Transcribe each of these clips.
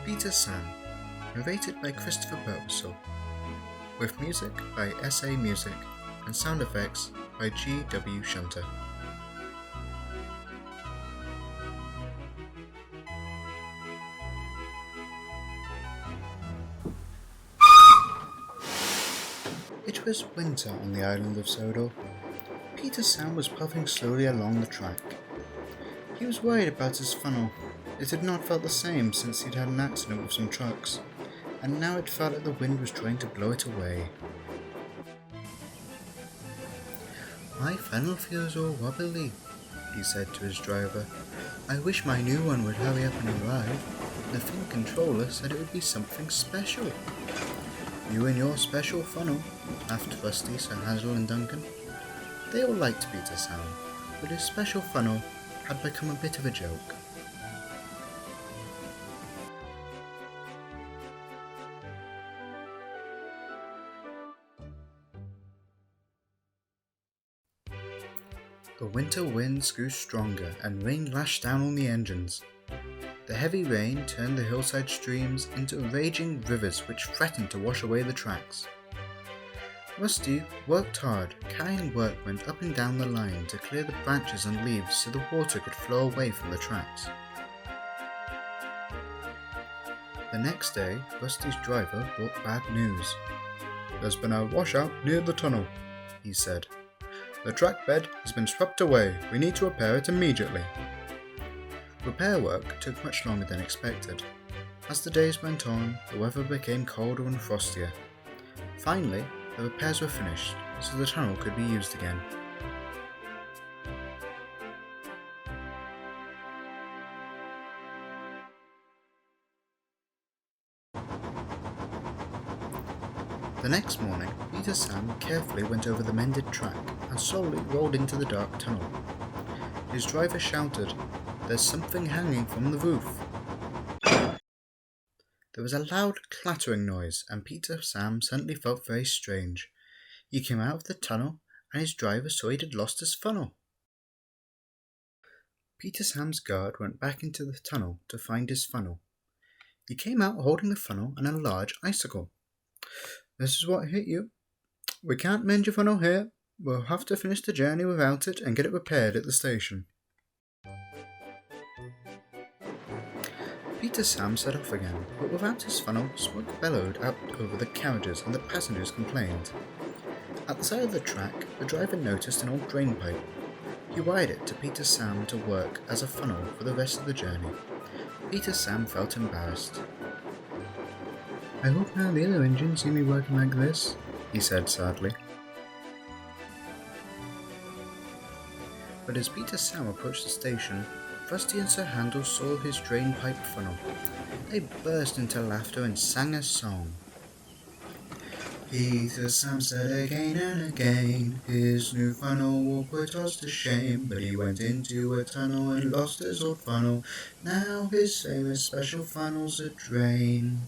Peter Sam, narrated by Christopher Purposell, with music by SA Music and sound effects by GWShunter. It was winter on the island of Sodor. Peter Sam was puffing slowly along the track. He was worried about his funnel. It had not felt the same since he'd had an accident with some trucks, and now it felt like the wind was trying to blow it away. "My funnel feels all wobbly," he said to his driver. "I wish my new one would hurry up and arrive. The fin controller said it would be something special." "You and your special funnel," laughed Rusty, Sir Hazel and Duncan. They all liked Peter Sam, but his special funnel had become a bit of a joke. The winter winds grew stronger and rain lashed down on the engines. The heavy rain turned the hillside streams into raging rivers which threatened to wash away the tracks. Rusty worked hard, carrying workmen up and down the line to clear the branches and leaves so the water could flow away from the tracks. The next day, Rusty's driver brought bad news. "There's been a washout near the tunnel," he said. "The track bed has been swept away. We need to repair it immediately." Repair work took much longer than expected. As the days went on, the weather became colder and frostier. Finally, the repairs were finished, so the tunnel could be used again. The next morning, Peter Sam carefully went over the mended track and slowly rolled into the dark tunnel. His driver shouted, "There's something hanging from the roof." There was a loud clattering noise, and Peter Sam suddenly felt very strange. He came out of the tunnel, and his driver saw he had lost his funnel. Peter Sam's guard went back into the tunnel to find his funnel. He came out holding the funnel and a large icicle. "This is what hit you. We can't mend your funnel here. We'll have to finish the journey without it and get it repaired at the station." Peter Sam set off again, but without his funnel, smoke bellowed out over the carriages and the passengers complained. At the side of the track, the driver noticed an old drain pipe. He wired it to Peter Sam to work as a funnel for the rest of the journey. Peter Sam felt embarrassed. "I hope none of the other engines see me working like this," he said sadly. But as Peter Sam approached the station, Rusty and Sir Handel saw his drain pipe funnel. They burst into laughter and sang a song. "Peter Sam said again and again, his new funnel will put us to shame. But he went into a tunnel and lost his old funnel. Now his famous special funnel's a drain."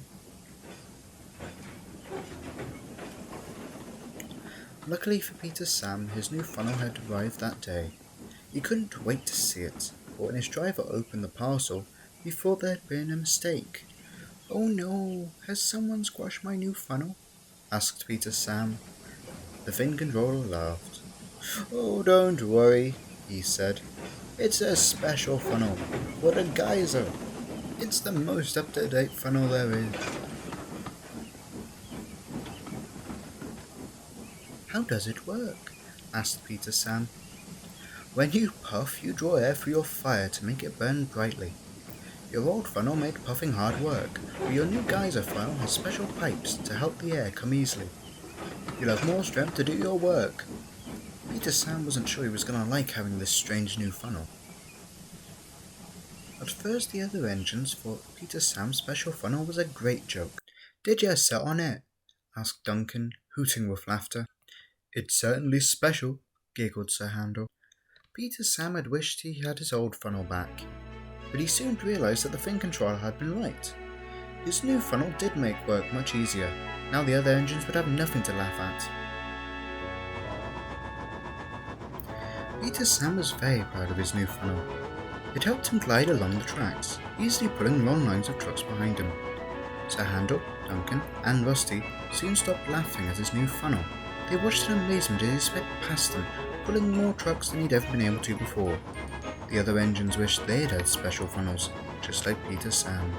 Luckily for Peter Sam, his new funnel had arrived that day. He couldn't wait to see it, but when his driver opened the parcel, he thought there had been a mistake. "Oh no, has someone squashed my new funnel?" asked Peter Sam. The fin controller laughed. "Oh, don't worry," he said. "It's a special funnel. What a geyser! It's the most up-to-date funnel there is." "How does it work?" asked Peter Sam. "When you puff, you draw air through your fire to make it burn brightly. Your old funnel made puffing hard work, but your new geyser funnel has special pipes to help the air come easily. You'll have more strength to do your work." Peter Sam wasn't sure he was going to like having this strange new funnel. At first the other engines thought Peter Sam's special funnel was a great joke. "Did you sit on it?" asked Duncan, hooting with laughter. "It's certainly special," giggled Sir Handel. Peter Sam had wished he had his old funnel back, but he soon realised that the fin controller had been right. His new funnel did make work much easier. Now the other engines would have nothing to laugh at. Peter Sam was very proud of his new funnel. It helped him glide along the tracks, easily pulling long lines of trucks behind him. Sir Handel, Duncan, and Rusty soon stopped laughing at his new funnel. They watched in amazement as he sped past them, pulling more trucks than he'd ever been able to before. The other engines wished they'd had special funnels, just like Peter Sam.